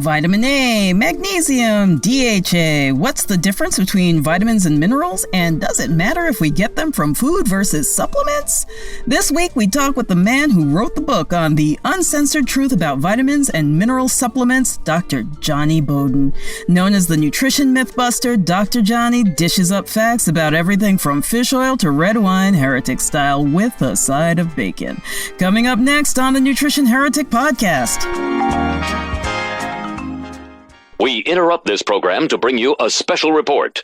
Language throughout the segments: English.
Vitamin A, magnesium, DHA. What's the difference between vitamins and minerals? And does it matter if we get them from food versus supplements? This week we talk with the man who wrote the book on the uncensored truth about vitamins and mineral supplements, Dr. Jonny Bowden. Known as the Nutrition Mythbuster, Dr. Jonny dishes up facts about everything from fish oil to red wine, heretic style, with a side of bacon. Coming up next on the Nutrition Heretic Podcast. We interrupt this program to bring you a special report.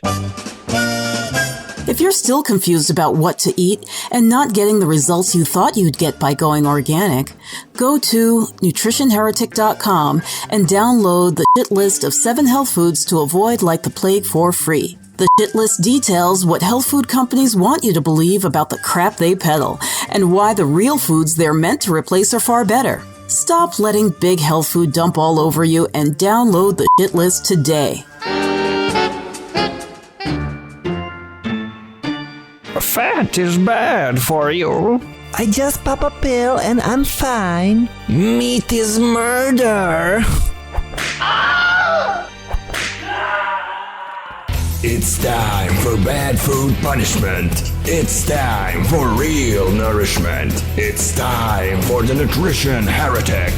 If you're still confused about what to eat and not getting the results you thought you'd get by going organic, go to nutritionheretic.com and download the shit list of 7 health foods to avoid like the plague for free. The shit list details what health food companies want you to believe about the crap they peddle and why the real foods they're meant to replace are far better. Stop letting big health food dump all over you and download the shit list today. Fat is bad for you. I just pop a pill and I'm fine. Meat is murder. It's time for bad food punishment. It's time for real nourishment. It's time for the Nutrition Heretic.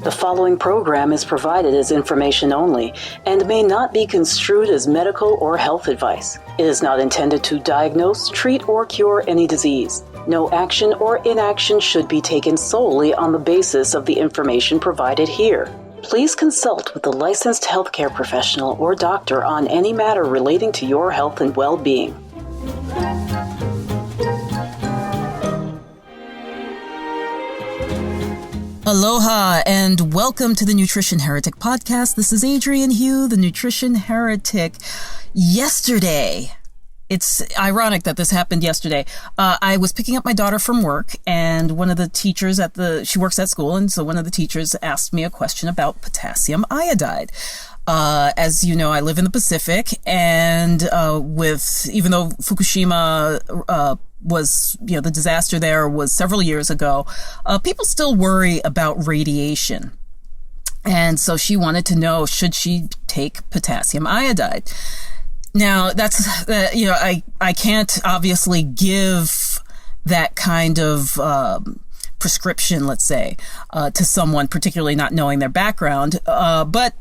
The following program is provided as information only and may not be construed as medical or health advice. It is not intended to diagnose, treat, or cure any disease. No action or inaction should be taken solely on the basis of the information provided here. Please consult with a licensed healthcare professional or doctor on any matter relating to your health and well-being. Aloha and welcome to the Nutrition Heretic Podcast. This is Adrienne Hugh, the Nutrition Heretic. Yesterday, it's ironic that this happened yesterday. I was picking up my daughter from work, and one of the teachers she works at school, and so one of the teachers asked me a question about potassium iodide. As you know, I live in the Pacific, and even though Fukushima was, the disaster there was several years ago, people still worry about radiation. And so she wanted to know, should she take potassium iodide? Now, that's, I can't obviously give that kind of prescription, let's say, to someone, particularly not knowing their background. But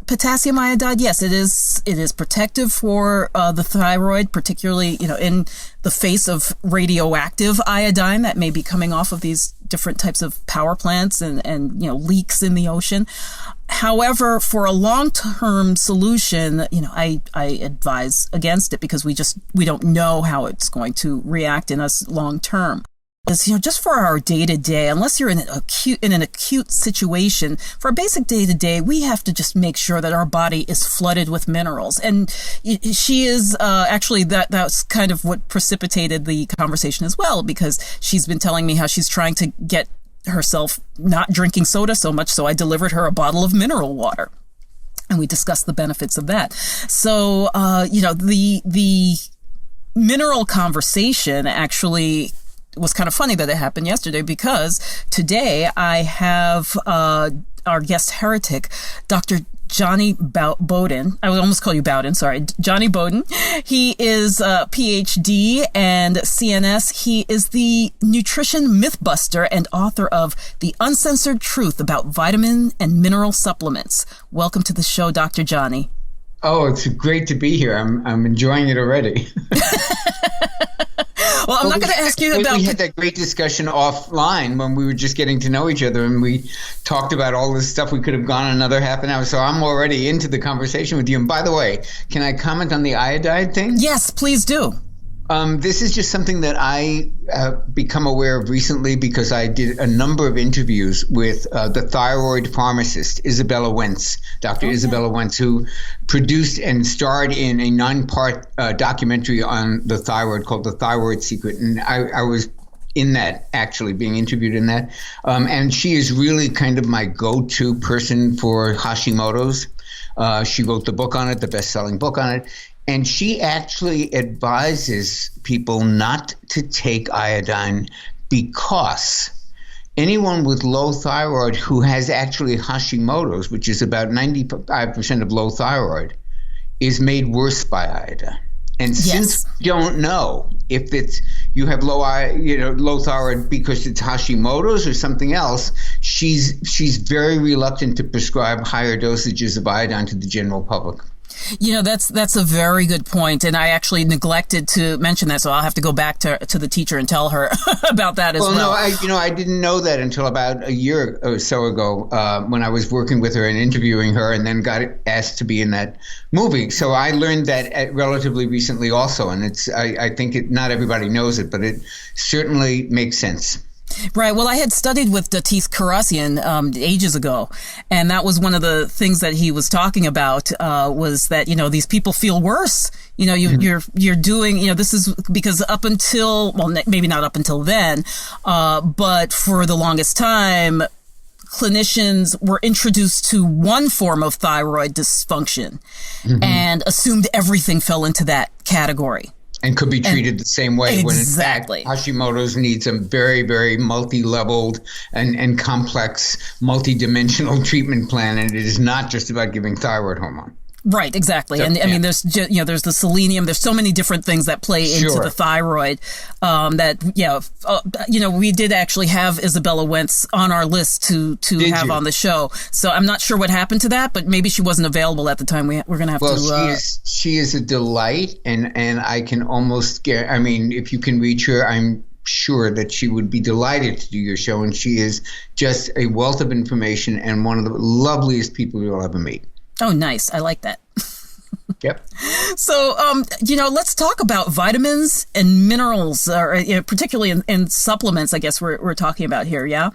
potassium iodide, yes, it is protective for the thyroid, particularly, in the face of radioactive iodine that may be coming off of these different types of power plants and leaks in the ocean. However, for a long-term solution, I advise against it because we don't know how it's going to react in us long-term. Because, just for our day-to-day, unless you're in an acute situation, for a basic day-to-day, we have to just make sure that our body is flooded with minerals. And she is, actually, that's kind of what precipitated the conversation as well, because she's been telling me how she's trying to get herself not drinking soda so much, so I delivered her a bottle of mineral water. And we discussed the benefits of that. So, the mineral conversation actually was kind of funny that it happened yesterday, because today I have our guest heretic, Dr. Jonny Bowden. I would almost call you Bowden, sorry. Jonny Bowden. He is a PhD and CNS. He is the Nutrition Mythbuster and author of The Uncensored Truth About Vitamin and Mineral Supplements. Welcome to the show, Dr. Jonny. Oh, it's great to be here. I'm enjoying it already. Well, I'm not going to ask you about... We had that great discussion offline when we were just getting to know each other, and we talked about all this stuff. We could have gone another half an hour, so I'm already into the conversation with you. And by the way, can I comment on the iodide thing? Yes, please do. This is just something that I have become aware of recently because I did a number of interviews with the thyroid pharmacist, Isabella Wentz, Dr. Isabella Wentz, who produced and starred in a 9-part documentary on the thyroid called The Thyroid Secret. And I was in that, actually being interviewed in that. And she is really kind of my go-to person for Hashimoto's. She wrote the book on it, the best-selling book on it. And she actually advises people not to take iodine because anyone with low thyroid who has actually Hashimoto's, which is about 95% of low thyroid, is made worse by iodine. And since we don't know if it's you have low thyroid because it's Hashimoto's or something else, she's very reluctant to prescribe higher dosages of iodine to the general public. That's a very good point, and I actually neglected to mention that, so I'll have to go back to the teacher and tell her about that as well. Well, no, I didn't know that until about a year or so ago when I was working with her and interviewing her, and then got asked to be in that movie. So I learned that relatively recently, also, and I think not everybody knows it, but it certainly makes sense. Right. Well, I had studied with Datis Karassian ages ago, and that was one of the things that he was talking about was that, these people feel worse. You're doing, this is because up until, well, maybe not up until then, but for the longest time, clinicians were introduced to one form of thyroid dysfunction and assumed everything fell into that category. And could be treated the same way. Exactly. When in fact, Hashimoto's needs a very, very multi-leveled and complex, multi-dimensional treatment plan, and it is not just about giving thyroid hormone. Right, exactly. I mean, there's the selenium. There's so many different things that play into the thyroid we did actually have Isabella Wentz on our list to have on the show. So I'm not sure what happened to that, but maybe she wasn't available at the time. We're going to have to. Well, she is a delight, and I can almost get. I mean, if you can reach her, I'm sure that she would be delighted to do your show, and she is just a wealth of information and one of the loveliest people you'll ever meet. Oh, nice. I like that. Yep. So, let's talk about vitamins and minerals, particularly in supplements, I guess we're talking about here. Yeah.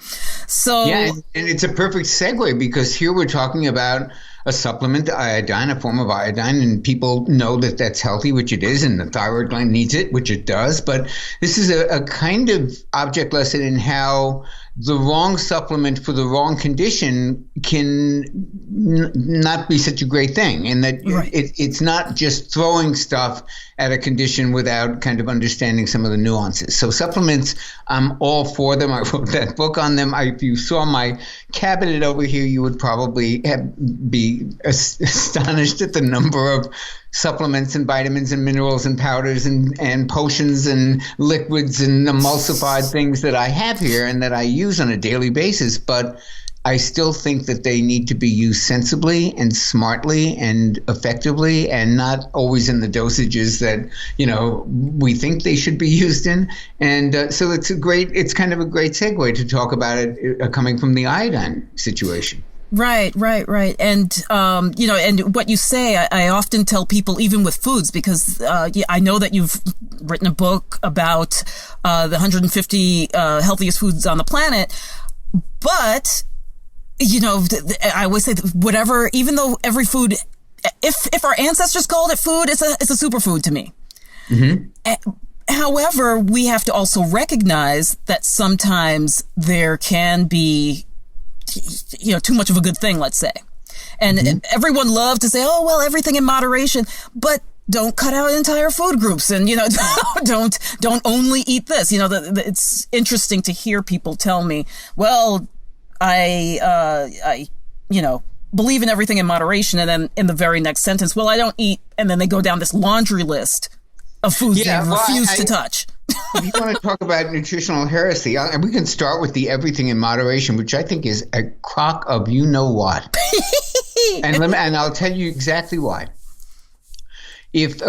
So. Yeah. And it's a perfect segue because here we're talking about a supplement, iodine, a form of iodine, and people know that that's healthy, which it is, and the thyroid gland needs it, which it does. But this is a kind of object lesson in how the wrong supplement for the wrong condition can not be such a great thing, and that it's not just throwing stuff at a condition without kind of understanding some of the nuances. So supplements, I'm all for them. I wrote that book on them. If you saw my cabinet over here, you would probably be astonished at the number of supplements and vitamins and minerals and powders and potions and liquids and emulsified things that I have here and that I use on a daily basis. But I still think that they need to be used sensibly and smartly and effectively, and not always in the dosages that, we think they should be used in. And so it's kind of a great segue to talk about it coming from the iodine situation. Right. And, and what you say, I often tell people, even with foods, because I know that you've written a book about the 150 healthiest foods on the planet, but, I always say that whatever, even though every food, if our ancestors called it food, it's a superfood to me. Mm-hmm. However, we have to also recognize that sometimes there can be too much of a good thing, let's say. And everyone loves to say, oh, well, everything in moderation, but don't cut out entire food groups and, don't only eat this. It's interesting to hear people tell me, well, I believe in everything in moderation. And then in the very next sentence, well, I don't eat. And then they go down this laundry list of foods they refuse to touch. If you want to talk about nutritional heresy, we can start with the everything in moderation, which I think is a crock of what. and I'll tell you exactly why. Let's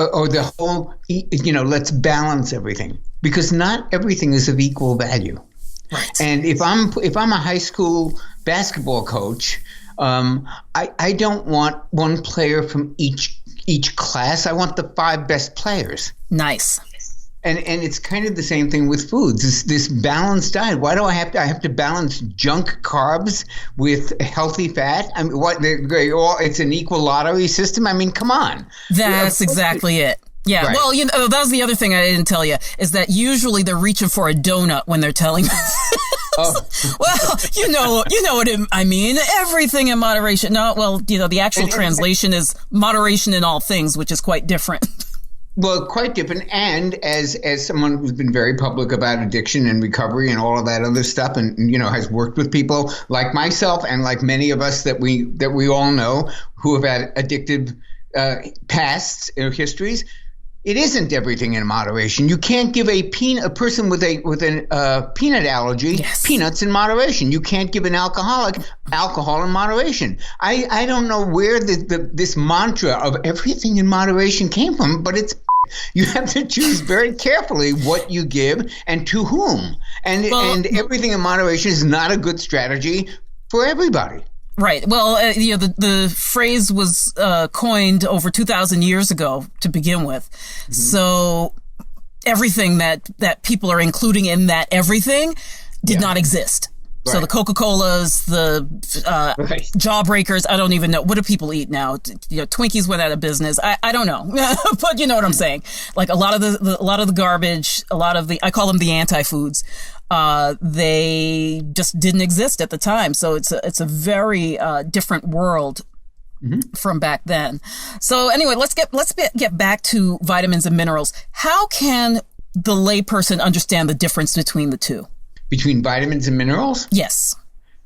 balance everything, because not everything is of equal value. Right. And if I'm a high school basketball coach, I don't want one player from each class. I want the 5 best players. Nice. And it's kind of the same thing with foods. This balanced diet. Why do I have to balance junk carbs with healthy fat? I mean, it's an equal lottery system. I mean, come on. That's exactly it. Yeah. Right. Well, that was the other thing I didn't tell you, is that usually they're reaching for a donut when they're telling us. Oh. Well, you know what I mean. Everything in moderation. No, well, the actual translation is moderation in all things, which is quite different. Well, quite different. And as someone who's been very public about addiction and recovery and all of that other stuff, and has worked with people like myself and like many of us that we all know who have had addictive pasts or histories, it isn't everything in moderation. You can't give a person with a peanut allergy peanuts in moderation. You can't give an alcoholic alcohol in moderation. I don't know where this mantra of everything in moderation came from, but you have to choose very carefully what you give and to whom. And everything in moderation is not a good strategy for everybody. Right. Well, the phrase was coined over 2,000 years ago to begin with. Mm-hmm. So everything that people are including in that everything did not exist. Right. So the Coca-Colas, the Jawbreakers, I don't even know. What do people eat now? Twinkies went out of business. I don't know. But you know what I'm saying. Like a lot of the garbage, I call them the anti-foods. They just didn't exist at the time. So it's a very different world from back then. So anyway, let's get back to vitamins and minerals. How can the layperson understand the difference between the two? Between vitamins and minerals? Yes.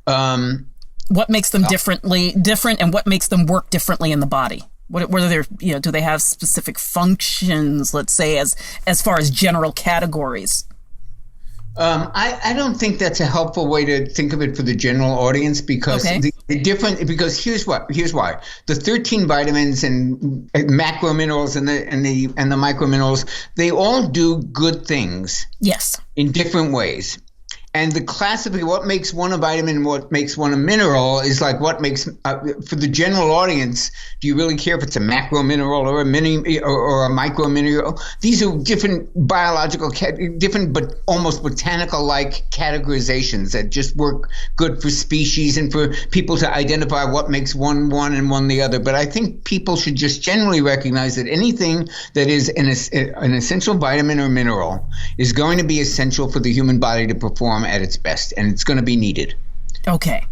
What makes them different, and what makes them work differently in the body? What are their, do they have specific functions, let's say, as far as general categories? I don't think that's a helpful way to think of it for the general audience because because here's why the 13 vitamins and macro minerals and the micro minerals, they all do good things. Yes. In different ways. And the classically, what makes one a vitamin, what makes one a mineral is like what makes, for the general audience, do you really care if it's a macro mineral or a mini or a micro mineral? These are different biological, different but almost botanical-like categorizations that just work good for species and for people to identify what makes one and one the other. But I think people should just generally recognize that anything that is an essential vitamin or mineral is going to be essential for the human body to perform at its best, and it's going to be needed. Okay.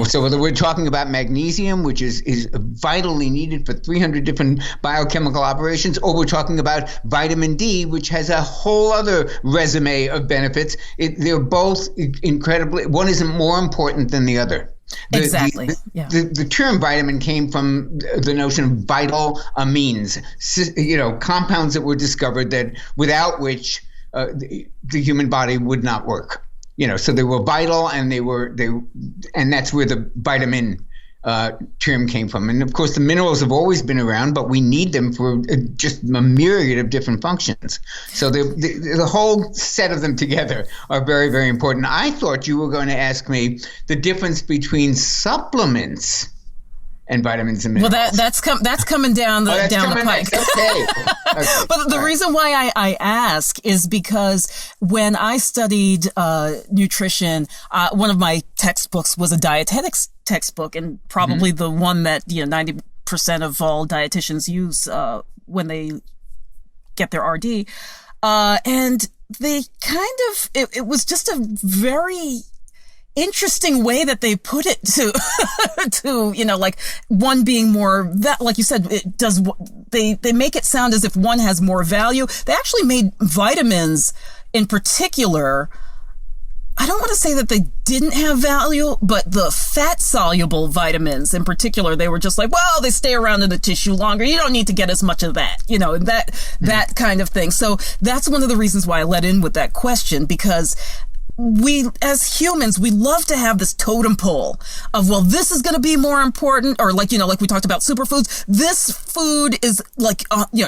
So whether we're talking about magnesium, which is vitally needed for 300 different biochemical operations, or we're talking about vitamin D, which has a whole other resume of benefits, they're both incredibly, one isn't more important than the other. Exactly. The term vitamin came from the notion of vital amines, compounds that were discovered that without which the human body would not work. So they were vital, and and that's where the vitamin term came from. And of course, the minerals have always been around, but we need them for just a myriad of different functions. So the whole set of them together are very, very important. I thought you were going to ask me the difference between supplements and vitamins and minerals. Well, that's coming down the pike. Okay. But the reason why I ask is because when I studied nutrition, one of my textbooks was a dietetics textbook, and probably the one that 90% of all dietitians use when they get their RD, and they kind of it was just a very interesting way that they put it to like one being more that, like you said, it does, they make it sound as if one has more value. They actually made vitamins in particular, I don't want to say that they didn't have value, but the fat soluble vitamins in particular, they were just like, well, they stay around in the tissue longer. You don't need to get as much of that, that kind of thing. So that's one of the reasons why I let in with that question, because we, as humans, we love to have this totem pole of, well, this is going to be more important, or like we talked about superfoods. This food is like,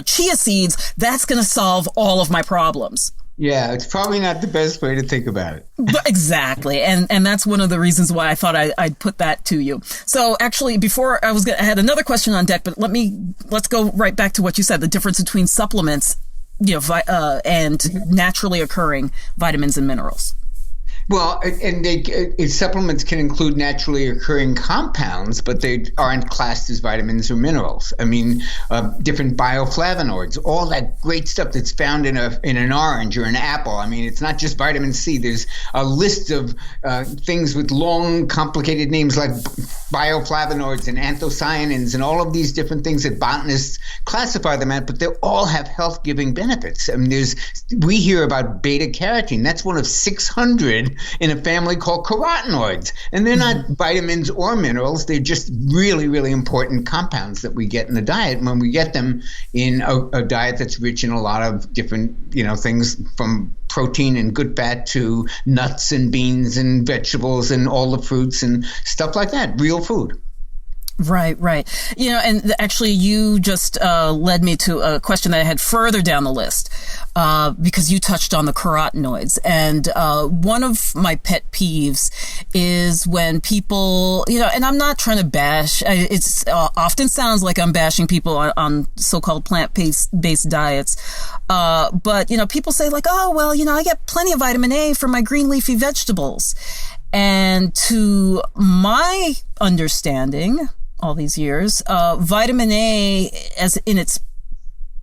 chia seeds. That's going to solve all of my problems. Yeah, it's probably not the best way to think about it. But exactly. And that's one of the reasons why I thought I'd put that to you. So actually, before I had another question on deck, but let's go right back to what you said, the difference between supplements, and naturally occurring vitamins and minerals. Well, supplements can include naturally occurring compounds, but they aren't classed as vitamins or minerals. I mean, different bioflavonoids, all that great stuff that's found in an orange or an apple. I mean, it's not just vitamin C. There's a list of things with long, complicated names like bioflavonoids and anthocyanins and all of these different things that botanists classify them at, but they all have health-giving benefits. I mean, we hear about beta carotene. That's one of 600 in a family called carotenoids. And they're not vitamins or minerals. They're just really, really important compounds that we get in the diet. And when we get them in a diet that's rich in a lot of different, things from protein and good fat to nuts and beans and vegetables and all the fruits and stuff like that, real food. Right. And actually you just led me to a question that I had further down the list because you touched on the carotenoids. And one of my pet peeves is when people, and I'm not trying to bash, it's often sounds like I'm bashing people on so-called plant-based diets. But, people say like, oh, well, I get plenty of vitamin A from my green leafy vegetables. And to my understanding, all these years, vitamin A, as in its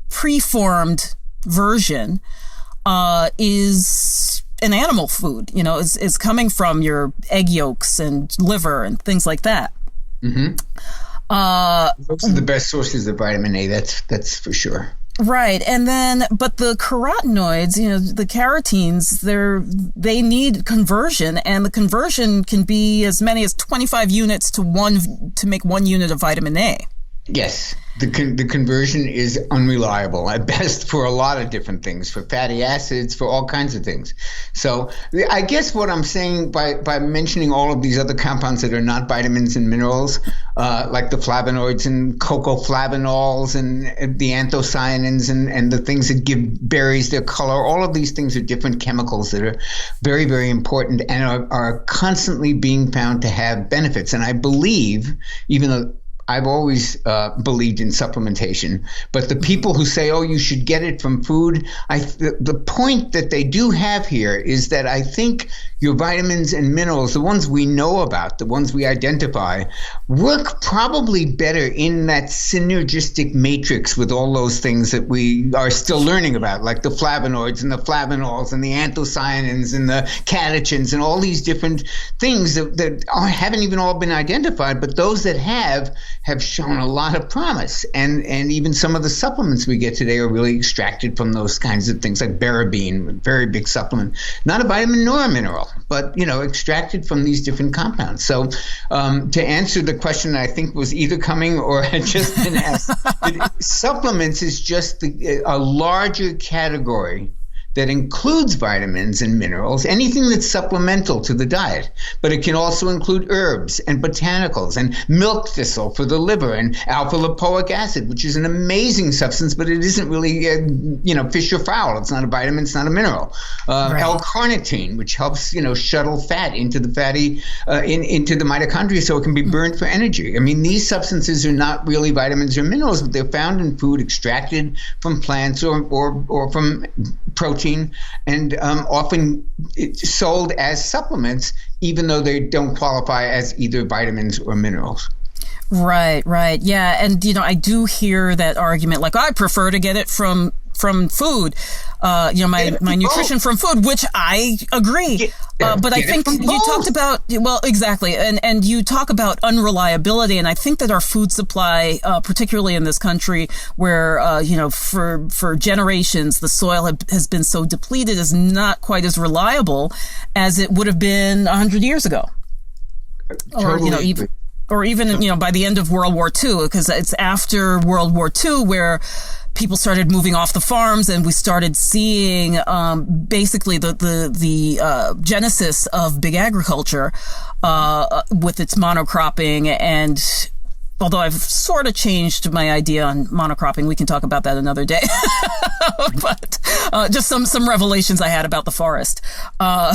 preformed version, is an animal food. Is coming from your egg yolks and liver and things like that. Mm-hmm. Those are the best sources of vitamin A. That's for sure. Right. And then, but the carotenoids, the carotenes, they need conversion, and the conversion can be as many as 25 units to make 1 unit of vitamin A. Yes. The conversion is unreliable at best for a lot of different things, for fatty acids, for all kinds of things. So I guess what I'm saying by mentioning all of these other compounds that are not vitamins and minerals, like the flavonoids and cocoflavanols and the anthocyanins and the things that give berries their color, all of these things are different chemicals that are very, very important and are constantly being found to have benefits. And I believe, even though I've always believed in supplementation, but the people who say, oh, you should get it from food, the point that they do have here is that I think your vitamins and minerals, the ones we know about, the ones we identify, work probably better in that synergistic matrix with all those things that we are still learning about, like the flavonoids and the flavanols and the anthocyanins and the catechins and all these different things that haven't even all been identified, but those that have shown a lot of promise. And even some of the supplements we get today are really extracted from those kinds of things, like Barabine, a very big supplement, not a vitamin nor a mineral, but, extracted from these different compounds. So to answer the question I think was either coming or had just been asked, supplements is just a larger category that includes vitamins and minerals, anything that's supplemental to the diet. But it can also include herbs and botanicals and milk thistle for the liver and alpha-lipoic acid, which is an amazing substance, but it isn't really, fish or fowl. It's not a vitamin, it's not a mineral. Right. L-carnitine, which helps, shuttle fat into the into the mitochondria so it can be burned for energy. I mean, these substances are not really vitamins or minerals, but they're found in food extracted from plants or from protein, and often sold as supplements, even though they don't qualify as either vitamins or minerals. Right. Yeah. And, I do hear that argument, like, I prefer to get it from food, my nutrition from food, which I agree. But I think you talked about, well, exactly. And you talk about unreliability. And I think that our food supply, particularly in this country where, for generations, the soil has been so depleted, is not quite as reliable as it would have been 100 years ago. Totally. Or even, by the end of World War II, because it's after World War II where people started moving off the farms and we started seeing basically the genesis of big agriculture with its monocropping. And although I've sort of changed my idea on monocropping, we can talk about that another day. But just some revelations I had about the forest. I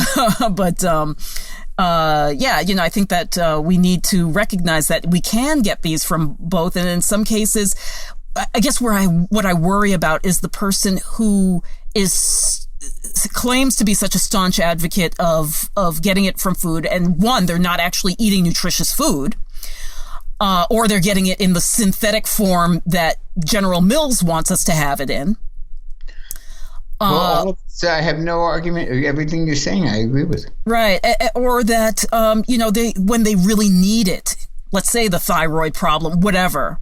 think that we need to recognize that we can get these from both. And in some cases, I guess what I worry about is the person who is claims to be such a staunch advocate of getting it from food, and one, they're not actually eating nutritious food, or they're getting it in the synthetic form that General Mills wants us to have it in. So I have no argument. Everything you're saying, I agree with. Right. Or that, when they really need it, let's say the thyroid problem, whatever,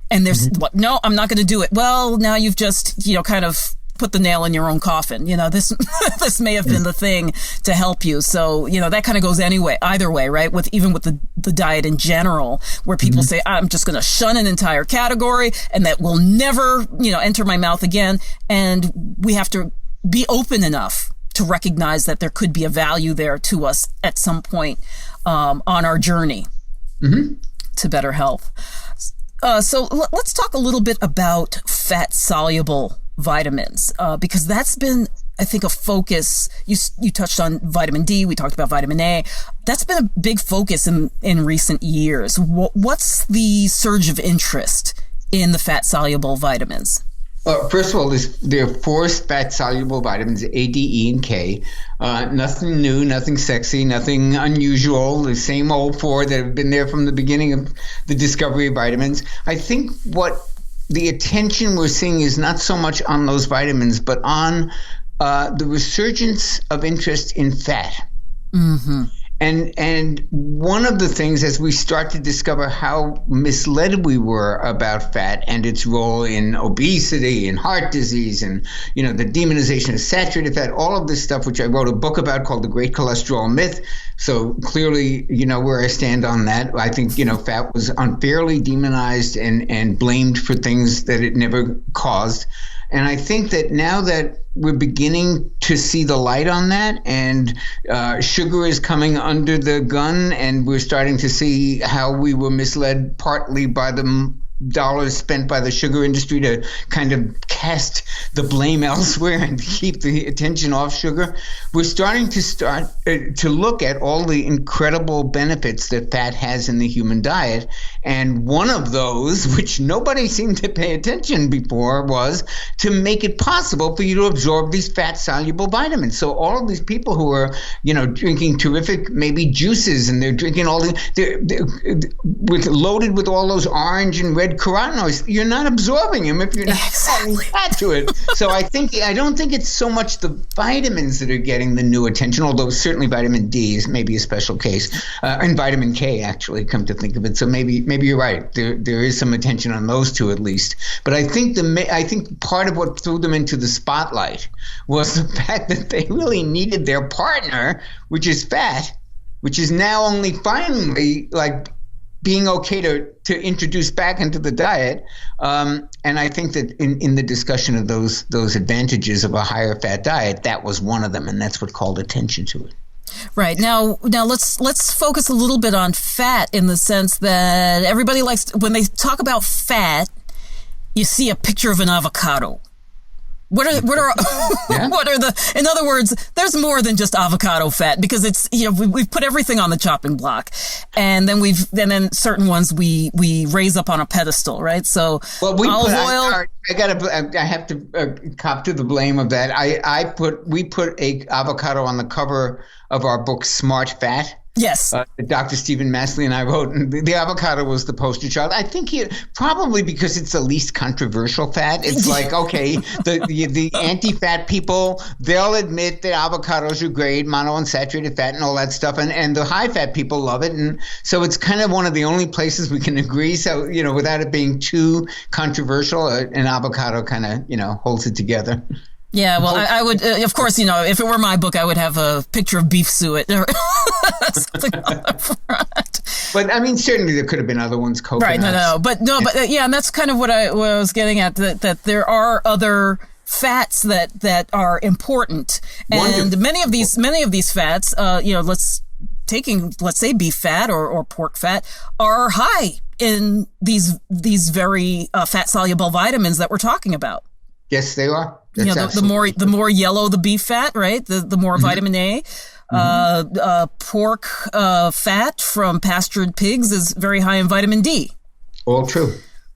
and there's, no, I'm not going to do it. Well, now you've just, kind of put the nail in your own coffin. This this may have been the thing to help you. So, that kind of goes either way, right? Even with the diet in general, where people say, I'm just going to shun an entire category and that will never, enter my mouth again. And we have to be open enough to recognize that there could be a value there to us at some point on our journey to better health. So let's talk a little bit about fat-soluble vitamins, because that's been, I think, a focus. You touched on vitamin D. We talked about vitamin A. That's been a big focus in recent years. What's the surge of interest in the fat-soluble vitamins? First of all, there are four fat-soluble vitamins, A, D, E, and K. Nothing new, nothing sexy, nothing unusual. The same old four that have been there from the beginning of the discovery of vitamins. I think what the attention we're seeing is not so much on those vitamins, but on the resurgence of interest in fat. And one of the things, as we start to discover how misled we were about fat and its role in obesity and heart disease and, the demonization of saturated fat, all of this stuff, which I wrote a book about called The Great Cholesterol Myth. So clearly, where I stand on that. I think, fat was unfairly demonized and blamed for things that it never caused. And I think that now that we're beginning to see the light on that, and sugar is coming under the gun, and we're starting to see how we were misled partly by the dollars spent by the sugar industry to kind of cast the blame elsewhere and keep the attention off sugar. We're starting to look at all the incredible benefits that fat has in the human diet. And one of those, which nobody seemed to pay attention before, was to make it possible for you to absorb these fat-soluble vitamins. So all of these people who are, drinking terrific maybe juices, and they're drinking all they're loaded with all those orange and red carotenoids, you're not absorbing them if you're not adding fat to it. So I don't think it's so much the vitamins that are getting the new attention, although certainly vitamin D is maybe a special case, and vitamin K, actually, come to think of it. So maybe you're right. There is some attention on those two at least. But I think part of what threw them into the spotlight was the fact that they really needed their partner, which is fat, which is now only finally being okay to introduce back into the diet. And I think that in the discussion of those advantages of a higher fat diet, that was one of them, and that's what called attention to it. Right. Now let's focus a little bit on fat, in the sense that everybody likes, when they talk about fat, you see a picture of an avocado. What are in other words, there's more than just avocado fat, because it's, we've put everything on the chopping block, and then certain ones we raise up on a pedestal, right? So olive oil. I have to cop to the blame of that. We put a avocado on the cover of our book, Smart Fat. Yes. Dr. Stephen Masley and I wrote, and the avocado was the poster child. I think probably because it's the least controversial fat. It's like, okay, the anti-fat people, they'll admit that avocados are great, monounsaturated fat and all that stuff, and the high-fat people love it. And so it's kind of one of the only places we can agree. So, without it being too controversial, an avocado kind of, holds it together. Yeah, well, I would, of course, if it were my book, I would have a picture of beef suet or something on the front. But I mean, certainly there could have been other ones, coconuts. Right, but yeah, and that's kind of what I was getting at, that there are other fats that are important, and many of these fats, let's say beef fat or pork fat, are high in these very fat soluble vitamins that we're talking about. Yes, they are. The more yellow the beef fat, right? The more vitamin A. Pork fat from pastured pigs is very high in vitamin D. All true.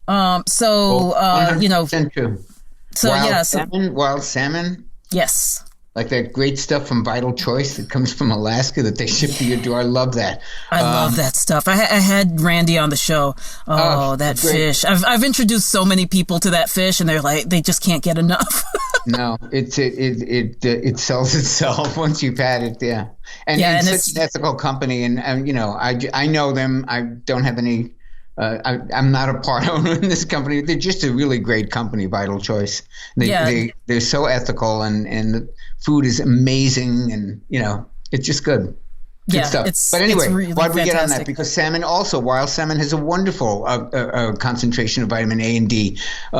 100% true. So wild salmon. Yes. Like that great stuff from Vital Choice that comes from Alaska that they ship to your door. I love that. I love that stuff. I had Randy on the show. Oh, that great. fish. I've introduced so many people to that fish, and they're like, they just can't get enough. No, it sells itself once you've had it. Yeah. And it's such an ethical company. And I know them. I don't have any, I'm not a part owner in this company. They're just a really great company, Vital Choice. They're so ethical, and the food is amazing, and it's just good. Good stuff. But anyway, really why did we get on that? fantastic. Because salmon also, wild salmon has a wonderful concentration of vitamin A and D. They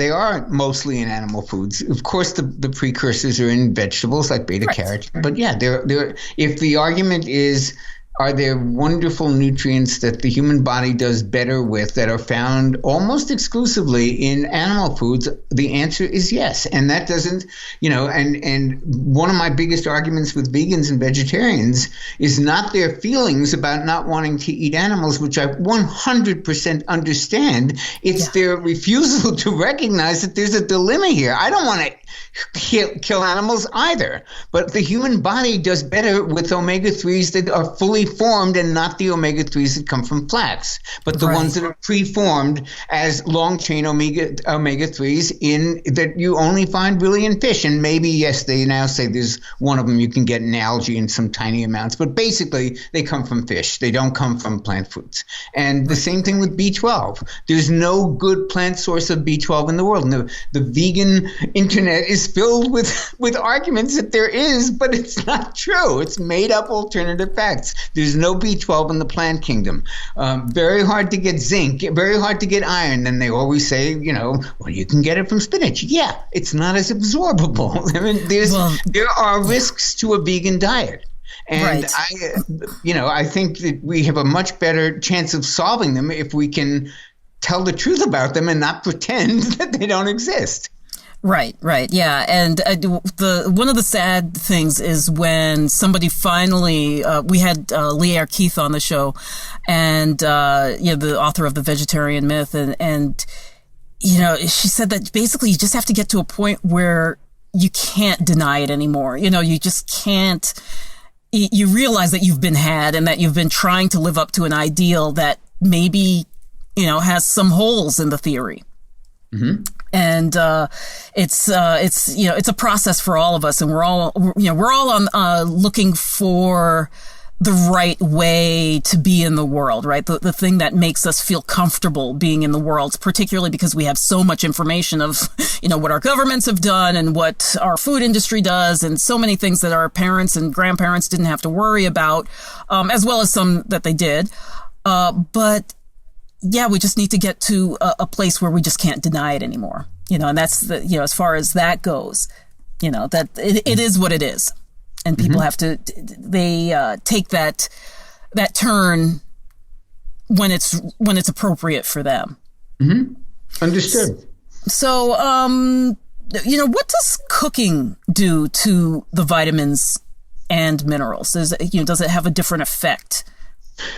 are mostly in animal foods. Of course, the precursors are in vegetables like beta carotene. But they're if the argument is, are there wonderful nutrients that the human body does better with that are found almost exclusively in animal foods? The answer is yes. And that doesn't, and one of my biggest arguments with vegans and vegetarians is not their feelings about not wanting to eat animals, which I 100% understand. It's their refusal to recognize that there's a dilemma here. I don't want to kill animals either, but the human body does better with omega-3s that are fully formed, and not the omega-3s that come from flax, but the ones that are pre-formed as long-chain omega-3s that you only find really in fish. And maybe, yes, they now say there's one of them you can get in algae in some tiny amounts, but basically they come from fish. They don't come from plant foods. And the same thing with B12. There's no good plant source of B12 in the world. And the vegan internet is filled with arguments that there is, but it's not true. It's made up alternative facts. There's no B12 in the plant kingdom. Very hard to get zinc, very hard to get iron. Then they always say, you can get it from spinach. Yeah, it's not as absorbable. I mean, there are risks to a vegan diet. And I think that we have a much better chance of solving them if we can tell the truth about them and not pretend that they don't exist. Right, yeah, and one of the sad things is when somebody finally, we had Leah Keith on the show, and the author of The Vegetarian Myth, and she said that basically you just have to get to a point where you can't deny it anymore. You just can't. You realize that you've been had, and that you've been trying to live up to an ideal that maybe has some holes in the theory. Mm-hmm. And it's a process for all of us, and we're all on looking for the right way to be in the world, right? The thing that makes us feel comfortable being in the world, particularly because we have so much information of what our governments have done and what our food industry does, and so many things that our parents and grandparents didn't have to worry about, as well as some that they did, but. Yeah, we just need to get to a place where we just can't deny it anymore, and that's as far as that goes, that it is what it is, and people have to, take that turn when it's appropriate for them. Mm-hmm. Understood. So, what does cooking do to the vitamins and minerals? Does it have a different effect?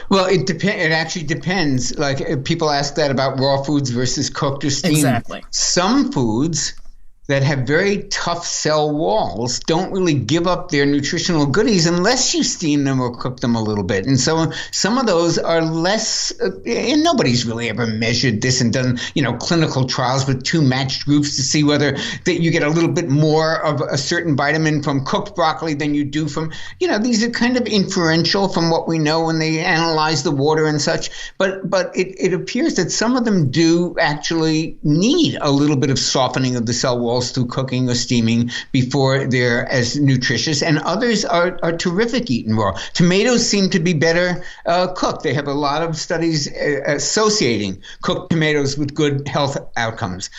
Well, it actually depends. Like people ask that about raw foods versus cooked or steamed. Exactly. Some foods that have very tough cell walls don't really give up their nutritional goodies unless you steam them or cook them a little bit. And so some of those are less, and nobody's really ever measured this and done, clinical trials with two matched groups to see whether that you get a little bit more of a certain vitamin from cooked broccoli than you do from, these are kind of inferential from what we know when they analyze the water and such. But it appears that some of them do actually need a little bit of softening of the cell walls through cooking or steaming before they're as nutritious, and others are terrific eaten raw. Tomatoes seem to be better cooked. They have a lot of studies associating cooked tomatoes with good health outcomes.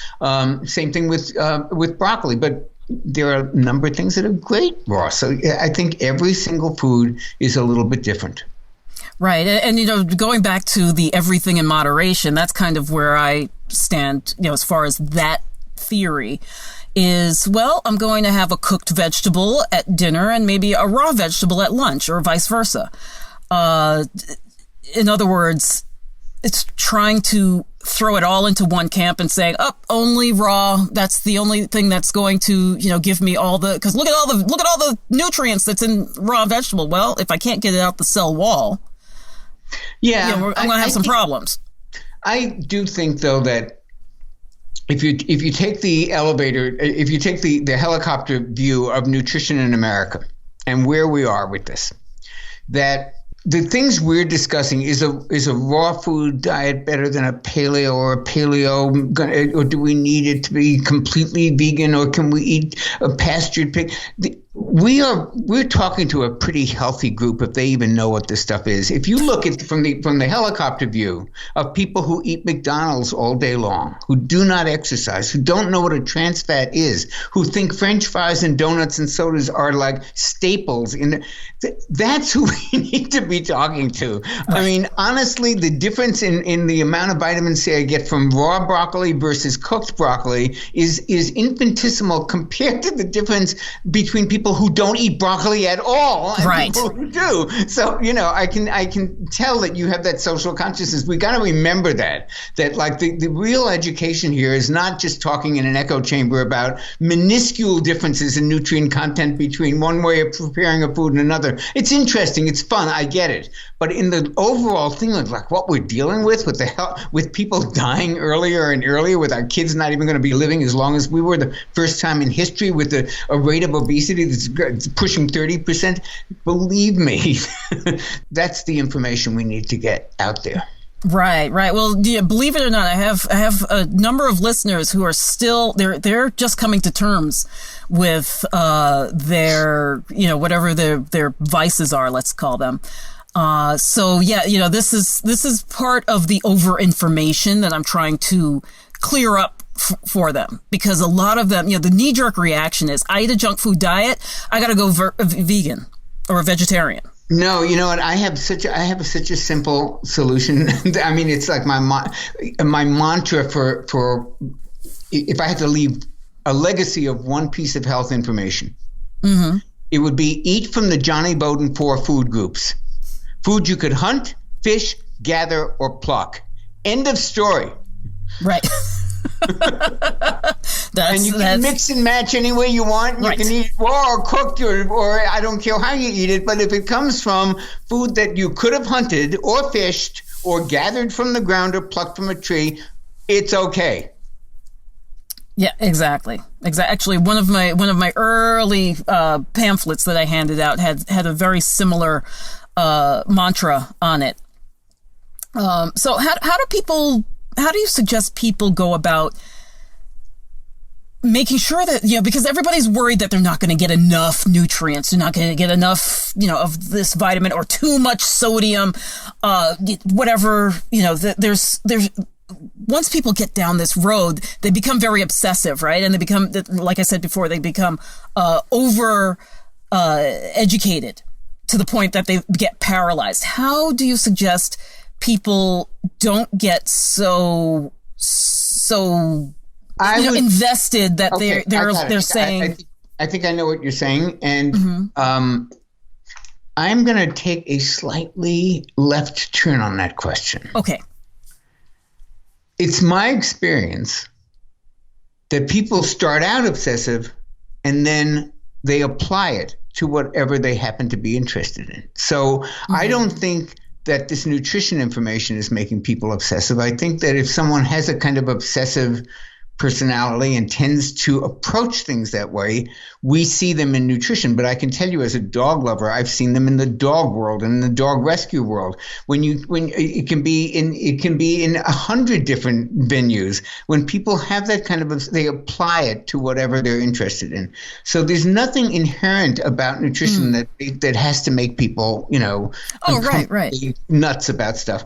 Same thing with broccoli, but there are a number of things that are great raw. So I think every single food is a little bit different. Right. And, going back to the everything in moderation, that's kind of where I stand, as far as that theory is, I'm going to have a cooked vegetable at dinner and maybe a raw vegetable at lunch, or vice versa. In other words, it's trying to throw it all into one camp and saying, oh, only raw. That's the only thing that's going to, give me all the, because look at all the nutrients that's in raw vegetable. Well, if I can't get it out the cell wall, I'm going to have some problems. I do think, though, that if you take the the helicopter view of nutrition in America and where we are with this, that the things we're discussing is a raw food diet better than a paleo, or do we need it to be completely vegan, or can we eat a pastured pig? We're talking to a pretty healthy group, if they even know what this stuff is. If you look at from the helicopter view of people who eat McDonald's all day long, who do not exercise, who don't know what a trans fat is, who think French fries and donuts and sodas are like staples that's who we need to be talking to. I mean, honestly, the difference in the amount of vitamin C I get from raw broccoli versus cooked broccoli is infinitesimal compared to the difference between people who don't eat broccoli at all and people who do. So, I can tell that you have that social consciousness. We got to remember that like the real education here is not just talking in an echo chamber about minuscule differences in nutrient content between one way of preparing a food and another. It's interesting. It's fun. I get it. But in the overall thing of like what we're dealing with people dying earlier and earlier, with our kids not even going to be living as long as we were, the first time in history with a rate of obesity that's pushing 30%, believe me, that's the information we need to get out there. Right. Well, believe it or not, I have a number of listeners who are still they're just coming to terms with their whatever their vices are, let's call them. This is part of the over information that I'm trying to clear up for them, because a lot of them, the knee jerk reaction is, I eat a junk food diet, I got to go vegan or a vegetarian. No, you know what? I have such a simple solution. I mean, it's like my mantra for if I had to leave a legacy of one piece of health information, it would be eat from the Jonny Bowden 4 food groups. Food you could hunt, fish, gather, or pluck. End of story. Right. And you can mix and match any way you want. You can eat it raw or cooked or I don't care how you eat it. But if it comes from food that you could have hunted or fished or gathered from the ground or plucked from a tree, it's okay. Yeah, exactly. Actually, one of my early pamphlets that I handed out had a very similar mantra on it. So how do you suggest people go about making sure that, because everybody's worried that they're not going to get enough nutrients, they're not going to get enough, of this vitamin, or too much sodium, whatever, there's once people get down this road, they become very obsessive, right? And they become, like I said before, they become educated to the point that they get paralyzed. How do you suggest people don't get so invested that they're saying? I think I know what you're saying, and I'm going to take a slightly left turn on that question. Okay. It's my experience that people start out obsessive and then they apply it to whatever they happen to be interested in. So I don't think that this nutrition information is making people obsessive. I think that if someone has a kind of obsessive personality and tends to approach things that way, we see them in nutrition. But I can tell you, as a dog lover, I've seen them in the dog world and in the dog rescue world. When it can be in 100 different venues. When people have that kind of, they apply it to whatever they're interested in. So there's nothing inherent about nutrition that has to make people, nuts about stuff.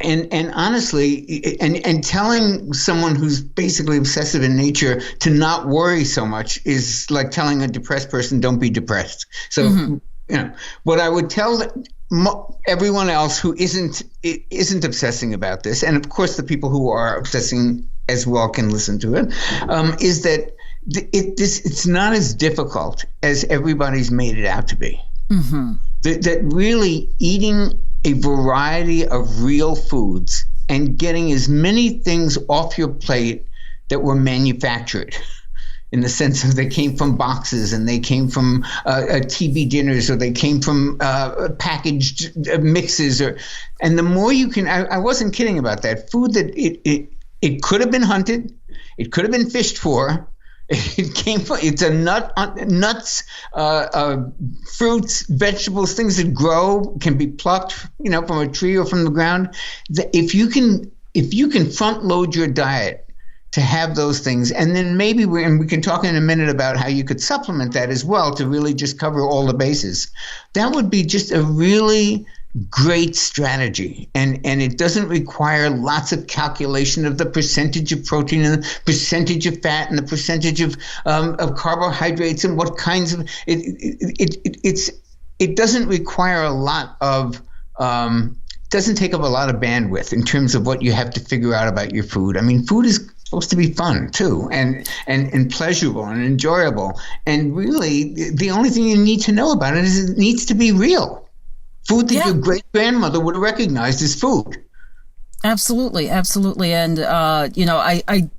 And honestly, and telling someone who's basically obsessive in nature to not worry so much is like telling a depressed person, don't be depressed. So, what I would tell everyone else who isn't obsessing about this, and of course the people who are obsessing as well can listen to it, is that it's not as difficult as everybody's made it out to be. That really eating a variety of real foods and getting as many things off your plate that were manufactured, in the sense of they came from boxes and they came from TV dinners, or they came from packaged mixes. And the more you can, I wasn't kidding about that, food that it could have been hunted, it could have been fished for. It came from, it's a nuts, fruits, vegetables, things that grow, can be plucked, from a tree or from the ground. If you can front load your diet to have those things, and then maybe we can talk in a minute about how you could supplement that as well to really just cover all the bases. That would be just a really great strategy, and it doesn't require lots of calculation of the percentage of protein and the percentage of fat and the percentage of carbohydrates and what kinds of it doesn't require a lot of doesn't take up a lot of bandwidth in terms of what you have to figure out about your food. I mean, food is supposed to be fun too, and pleasurable and enjoyable, and really the only thing you need to know about it is it needs to be real. Food that your great-grandmother would have recognized as food. Absolutely. And, I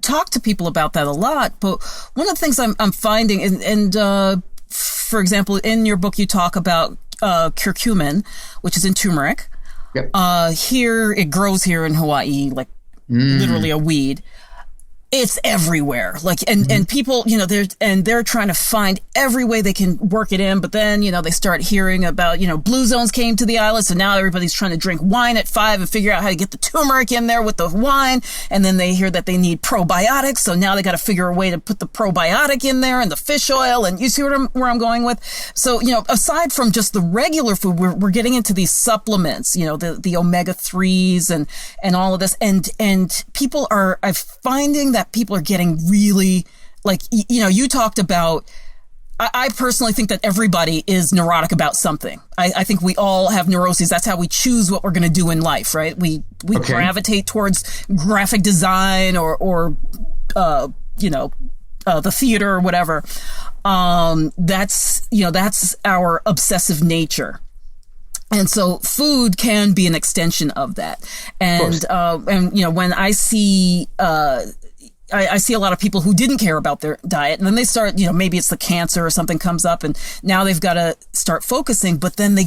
talk to people about that a lot, but one of the things I'm finding, and for example, in your book, you talk about curcumin, which is in turmeric. Yep. Here, it grows here in Hawaii, like literally a weed. It's everywhere. And people, they're trying to find every way they can work it in. But then, they start hearing about, blue zones came to the island. So now everybody's trying to drink wine at 5 and figure out how to get the turmeric in there with the wine. And then they hear that they need probiotics. So now they got to figure a way to put the probiotic in there and the fish oil. And you see where I'm going with? So, aside from just the regular food, we're getting into these supplements, the omega-3s and all of this. And people I'm finding that people are getting really, you talked about, I personally think that everybody is neurotic about something. I think we all have neuroses. That's how we choose what we're going to do in life, right? We gravitate towards graphic design or the theater or whatever. That's our obsessive nature. And so food can be an extension of that. And when I see, I see a lot of people who didn't care about their diet, and then they start, maybe it's the cancer or something comes up, and now they've got to start focusing, but then they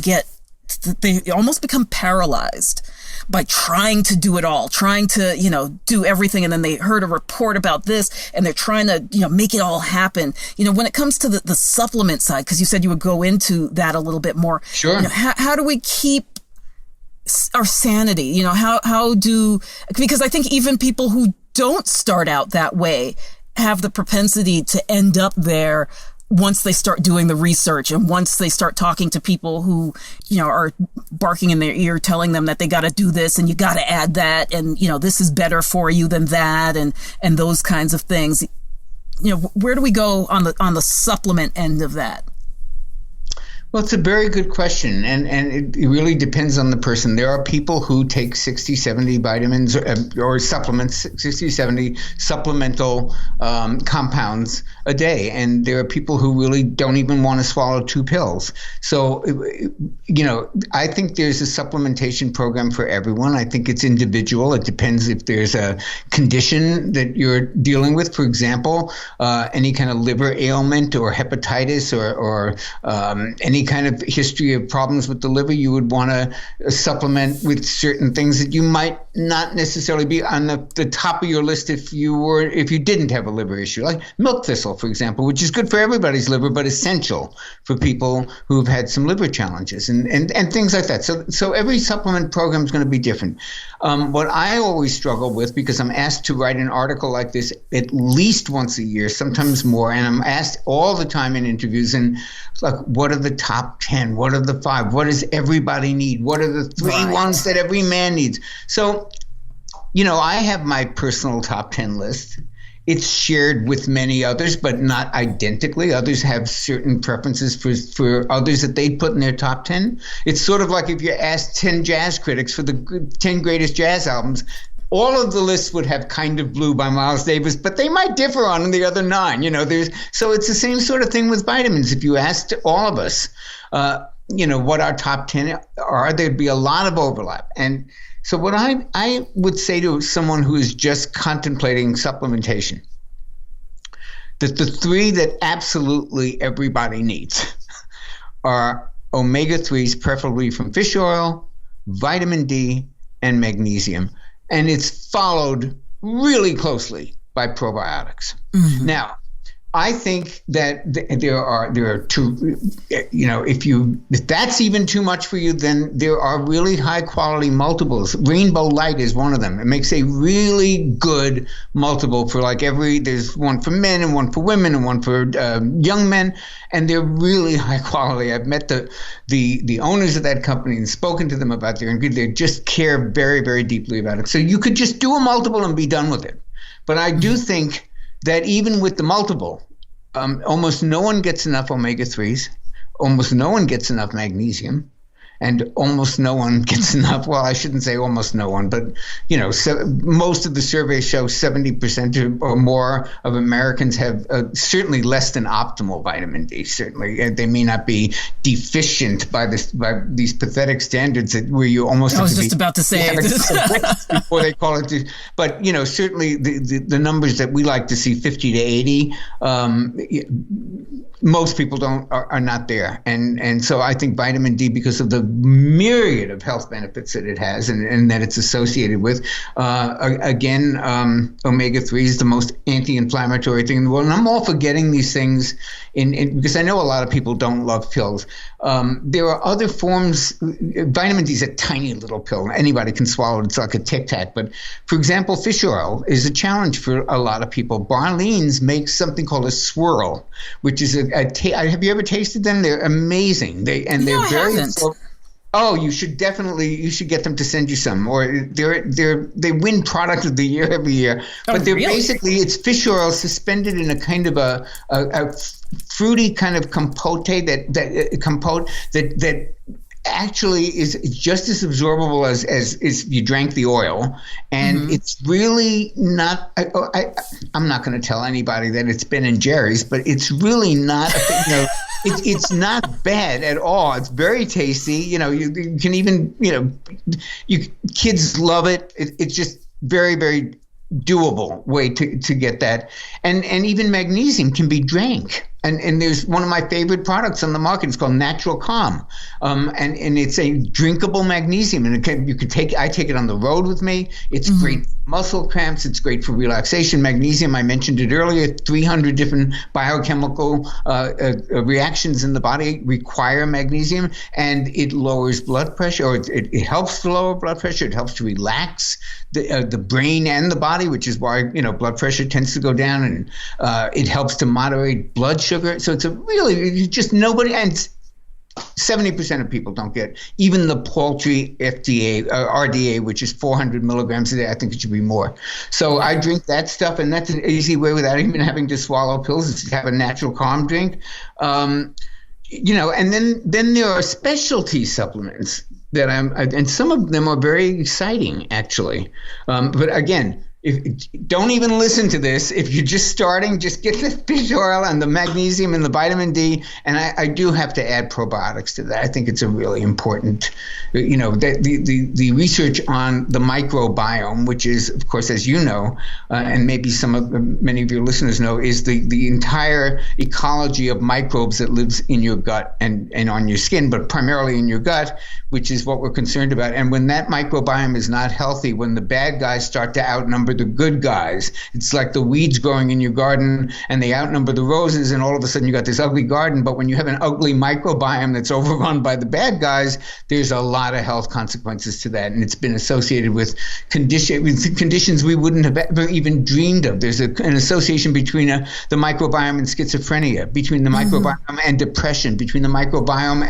almost become paralyzed by trying to do it all, trying to, do everything. And then they heard a report about this and they're trying to, make it all happen. When it comes to the supplement side, because you said you would go into that a little bit more. Sure. How do we keep our sanity? Because I think even people who don't start out that way have the propensity to end up there once they start doing the research and once they start talking to people who, are barking in their ear, telling them that they got to do this and you got to add that. And, this is better for you than that. And those kinds of things. Where do we go on the supplement end of that? Well, it's a very good question, and it really depends on the person. There are people who take 60, 70 vitamins or supplements, 60, 70 supplemental compounds a day, and there are people who really don't even want to swallow 2 pills. So, I think there's a supplementation program for everyone. I think it's individual. It depends if there's a condition that you're dealing with. For example, any kind of liver ailment or hepatitis or any kind of history of problems with the liver, you would want to supplement with certain things that you might not necessarily be on the top of your list if you didn't have a liver issue, like milk thistle, for example, which is good for everybody's liver, but essential for people who've had some liver challenges and things like that. So every supplement program is going to be different. What I always struggle with, because I'm asked to write an article like this at least once a year, sometimes more, and I'm asked all the time in interviews, and like, what are the top 10? What are the 5? What does everybody need? What are the 3 ones that every man needs? So, I have my personal top 10 list. It's shared with many others, but not identically. Others have certain preferences for others that they put in their top 10. It's sort of like if you asked 10 jazz critics for the 10 greatest jazz albums, all of the lists would have Kind of Blue by Miles Davis, but they might differ on the other 9. So it's the same sort of thing with vitamins. If you asked all of us, what our top 10 are, there'd be a lot of overlap. And so what I would say to someone who is just contemplating supplementation, that the three that absolutely everybody needs are omega-3s, preferably from fish oil, vitamin D, and magnesium. And it's followed really closely by probiotics. Mm-hmm. Now, I think that there are two, if that's even too much for you, then there are really high quality multiples. Rainbow Light is one of them. It makes a really good multiple for there's one for men and one for women and one for young men, and they're really high quality. I've met the owners of that company and spoken to them about their ingredient. They just care very, very deeply about it. So you could just do a multiple and be done with it. But I do think that even with the multiple, almost no one gets enough omega-3s, almost no one gets enough magnesium, and almost no one gets enough, well, I shouldn't say almost no one, but, most of the surveys show 70% or more of Americans have certainly less than optimal vitamin D, certainly. They may not be deficient by these pathetic standards where you almost I was just about to say before they call it, but, certainly the numbers that we like to see, 50 to 80, most people are not there. And so I think vitamin D, because of the myriad of health benefits that it has and that it's associated with, omega-3 is the most anti-inflammatory thing in the world. And I'm all for getting these things because I know a lot of people don't love pills. There are other forms. Vitamin D is a tiny little pill. Anybody can swallow it. It's like a Tic Tac. But for example, fish oil is a challenge for a lot of people. Barleans makes something called a swirl, which is have you ever tasted them? They're amazing. They're very. Oh, you should get them to send you some, or they win product of the year every year. But they're really? Basically, it's fish oil suspended in a kind of a fruity kind of compote that actually is just as absorbable as if you drank the oil, and it's really not. I'm not going to tell anybody that it's Ben and Jerry's, but it's really not. It's not bad at all. It's very tasty. You can even kids love it. It's just very, very doable way to get that, and even magnesium can be drank. And there's one of my favorite products on the market. It's called Natural Calm, and it's a drinkable magnesium. And I take it on the road with me. It's great for muscle cramps. It's great for relaxation. Magnesium, I mentioned it earlier. 300 different biochemical reactions in the body require magnesium, and it lowers blood pressure, or it helps to lower blood pressure. It helps to relax the brain and the body, which is why blood pressure tends to go down, and it helps to moderate blood sugar. So it's just nobody, and 70% of people don't get even the paltry RDA, which is 400 milligrams a day. I think it should be more. So I drink that stuff, and that's an easy way without even having to swallow pills, is to have a Natural Calm drink. And then there are specialty supplements that and some of them are very exciting, actually. But again, don't even listen to this. If you're just starting, just get the fish oil and the magnesium and the vitamin D. And I do have to add probiotics to that. I think it's a really important, the research on the microbiome, which is, of course, as you know, and maybe many of your listeners know, is the entire ecology of microbes that lives in your gut and on your skin, but primarily in your gut, which is what we're concerned about. And when that microbiome is not healthy, when the bad guys start to outnumber the good guys, it's like the weeds growing in your garden and they outnumber the roses, and all of a sudden you got this ugly garden. But when you have an ugly microbiome that's overrun by the bad guys, there's a lot of health consequences to that, and it's been associated with conditions we wouldn't have ever even dreamed of. There's an association between the microbiome and schizophrenia, between the microbiome and depression, between the microbiome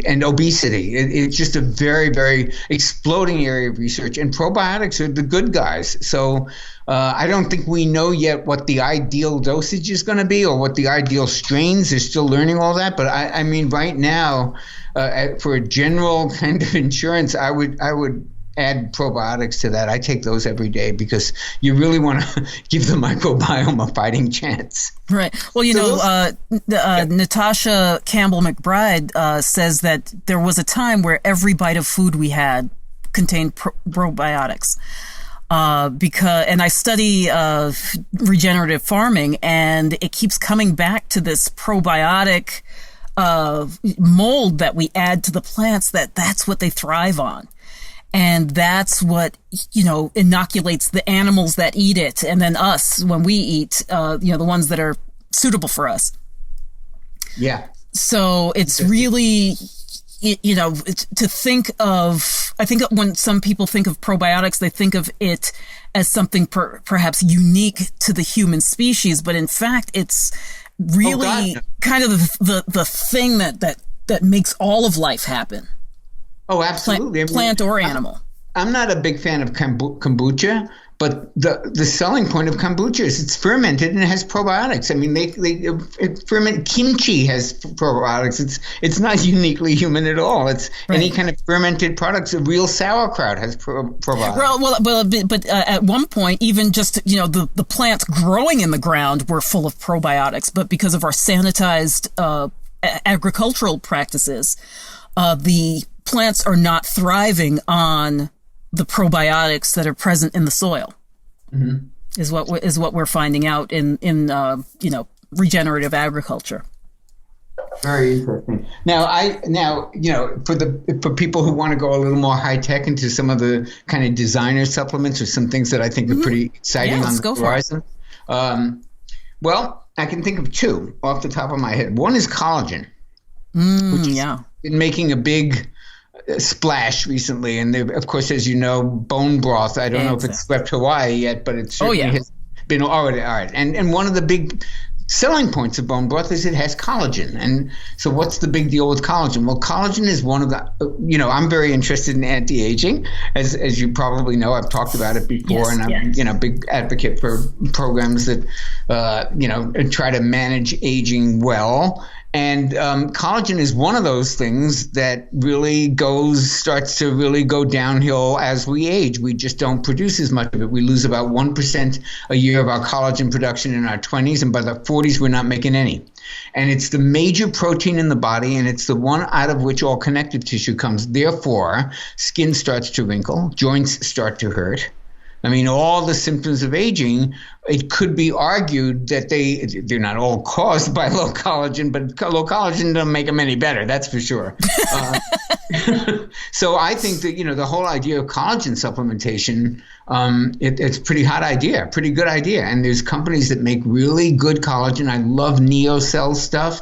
and obesity. It's just a very, very exploding area of research, and probiotics are the good guys. So I don't think we know yet what the ideal dosage is going to be or what the ideal strains. They're still learning all that. But I mean, right now, for a general kind of insurance, I would add probiotics to that. I take those every day because you really want to give the microbiome a fighting chance. Right. Well, Natasha Campbell McBride says that there was a time where every bite of food we had contained probiotics. And I study regenerative farming, and it keeps coming back to this probiotic mold that we add to the plants. That's what they thrive on. And that's what, inoculates the animals that eat it. And then us, when we eat, the ones that are suitable for us. Yeah. So it's really, to think of, I think when some people think of probiotics, they think of it as something perhaps unique to the human species. But in fact, it's really kind of the thing that makes all of life happen. Oh, absolutely. Plant or animal. I'm not a big fan of kombucha, but the selling point of kombucha is it's fermented and it has probiotics. I mean, they ferment. Kimchi has probiotics. It's not uniquely human at all. It's any kind of fermented products. A real sauerkraut has probiotics. But at one point, even just the plants growing in the ground were full of probiotics. But because of our sanitized agricultural practices, the plants are not thriving on the probiotics that are present in the soil. Mm-hmm. is what we're finding out in regenerative agriculture. Very interesting. Now for people who want to go a little more high tech into some of the kind of designer supplements or some things that I think are pretty exciting on the horizon. Well, I can think of two off the top of my head. One is collagen, which has been making a big splash recently, and of course, as you know, bone broth. I don't know if it's swept Hawaii yet, but it certainly has been already. All right, and one of the big selling points of bone broth is it has collagen. And so what's the big deal with collagen? Well, collagen is one of the, I'm very interested in anti-aging. As you probably know, I've talked about it before, and I'm, a big advocate for programs that, try to manage aging well. And collagen is one of those things that really starts to really go downhill as we age. We just don't produce as much of it. We lose about 1% a year of our collagen production in our 20s, and by the 40s, we're not making any. And it's the major protein in the body, and it's the one out of which all connective tissue comes. Therefore, skin starts to wrinkle, joints start to hurt. I mean, all the symptoms of aging, it could be argued that they're not all caused by low collagen, but low collagen doesn't make them any better, that's for sure. So I think that, the whole idea of collagen supplementation, it's a pretty hot idea, pretty good idea. And there's companies that make really good collagen. I love NeoCell stuff.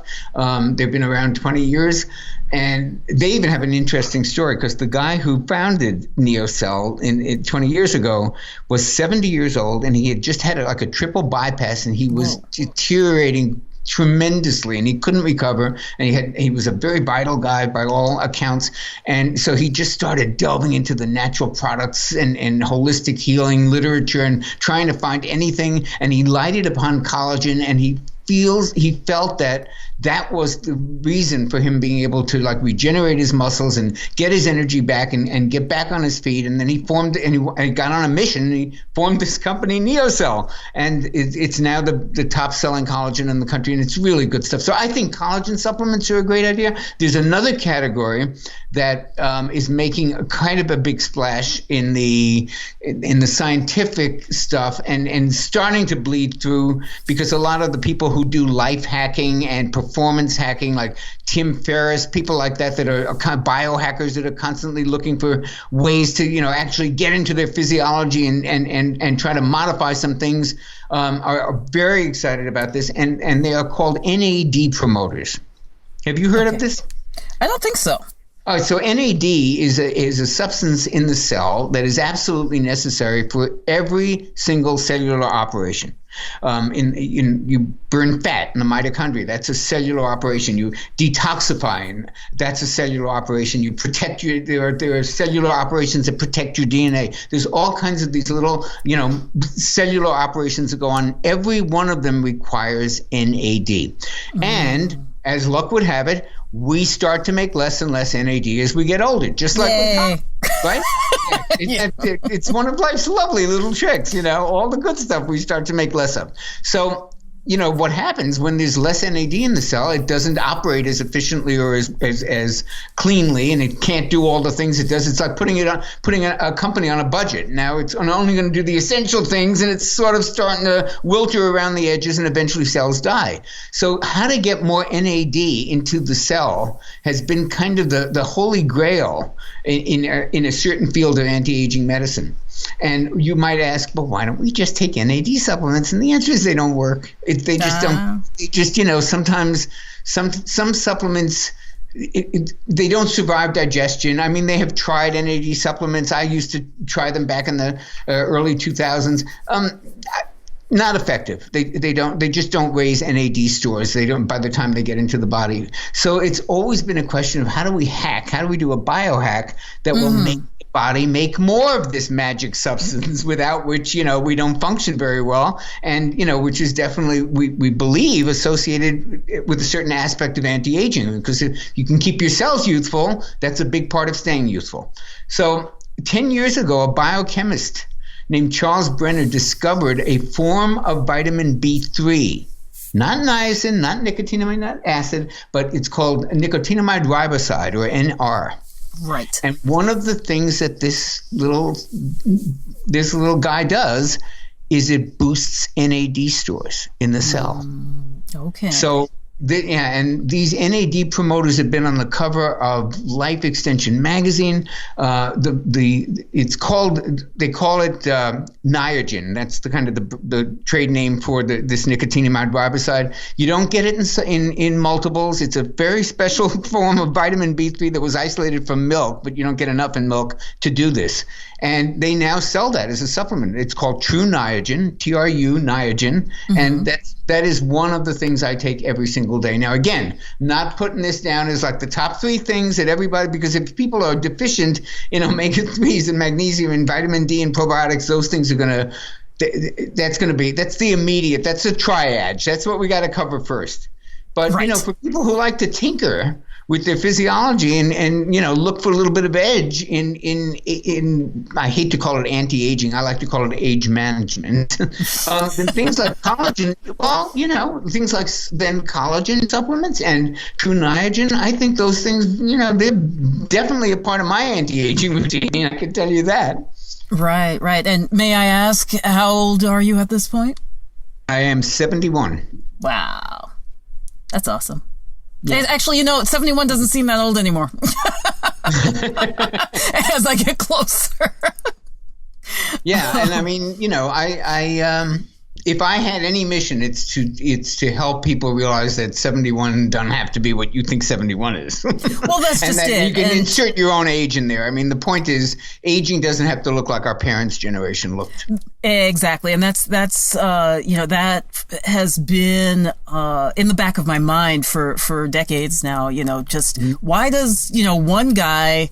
They've been around 20 years. And they even have an interesting story because the guy who founded NeoCell in 20 years ago was 70 years old, and he had just had a triple bypass, and he was deteriorating tremendously, and he couldn't recover. And he was a very vital guy by all accounts. And so he just started delving into the natural products and holistic healing literature and trying to find anything. And he lighted upon collagen, and he felt that was the reason for him being able to regenerate his muscles and get his energy back and get back on his feet. And then he formed and he got on a mission, and he formed this company, NeoCell, and it's now the top selling collagen in the country, and it's really good stuff. So I think collagen supplements are a great idea. There's another category that is making a kind of a big splash in the scientific stuff and starting to bleed through, because a lot of the people who do life hacking and performance hacking, like Tim Ferriss, people like that are kind of biohackers that are constantly looking for ways to, actually get into their physiology and try to modify some things, are very excited about this. And they are called NAD promoters. Have you heard of this? I don't think so. All right, so NAD is a substance in the cell that is absolutely necessary for every single cellular operation. You burn fat in the mitochondria. That's a cellular operation. You detoxify, and that's a cellular operation. You protect there are cellular operations that protect your DNA. There's all kinds of these little, cellular operations that go on. Every one of them requires NAD. Mm-hmm. And as luck would have it, we start to make less and less NAD as we get older, just like right? It's one of life's lovely little tricks, all the good stuff we start to make less of. So, what happens when there's less NAD in the cell, it doesn't operate as efficiently or as cleanly, and it can't do all the things it does. It's like putting a company on a budget. Now it's only going to do the essential things, and it's sort of starting to wilter around the edges, and eventually cells die. So how to get more NAD into the cell has been kind of the holy grail in a certain field of anti-aging medicine. And you might ask, but why don't we just take NAD supplements? And the answer is they don't work. They just don't. They just, sometimes some supplements, they don't survive digestion. I mean, they have tried NAD supplements. I used to try them back in the early 2000s. Not effective. They just don't raise NAD stores. They don't by the time they get into the body. So it's always been a question of how do we do a biohack that will make the body make more of this magic substance without which, we don't function very well. And, which is definitely, we believe, associated with a certain aspect of anti-aging, because if you can keep your cells youthful, that's a big part of staying youthful. So 10 years ago, a biochemist named Charles Brenner discovered a form of vitamin B3, not niacin, not nicotinamide, not acid, but it's called nicotinamide riboside, or NR. Right. And one of the things that this little guy does is it boosts NAD stores in the cell. Okay. So and these NAD promoters have been on the cover of Life Extension magazine. They call it Niagen. That's the kind of the trade name for this nicotinamide riboside. You don't get it in multiples. It's a very special form of vitamin B3 that was isolated from milk, but you don't get enough in milk to do this. And they now sell that as a supplement. It's called True Niagen, TRU Niagen, and that is one of the things I take every single day. Now, again, not putting this down as like the top 3 things that everybody, because if people are deficient in omega-3s and magnesium and vitamin D and probiotics, those things are going to, that's the immediate, that's the triad. That's what we got to cover first. But, for people who like to tinker with their physiology and look for a little bit of edge in I hate to call it anti-aging, I like to call it age management. And things like collagen, things like then collagen supplements and True Niagen, I think those things, they're definitely a part of my anti-aging routine. I can tell you that. Right. And may I ask, how old are you at this point? I am 71. Wow. That's awesome. Yeah. Actually, 71 doesn't seem that old anymore. As I get closer. Yeah, and I mean, I if I had any mission, it's to help people realize that 71 doesn't have to be what you think 71 is. Well, that's and just that it. You can insert your own age in there. I mean, the point is, aging doesn't have to look like our parents' generation looked. Exactly, and that's that has been in the back of my mind for decades now. Just why does one guy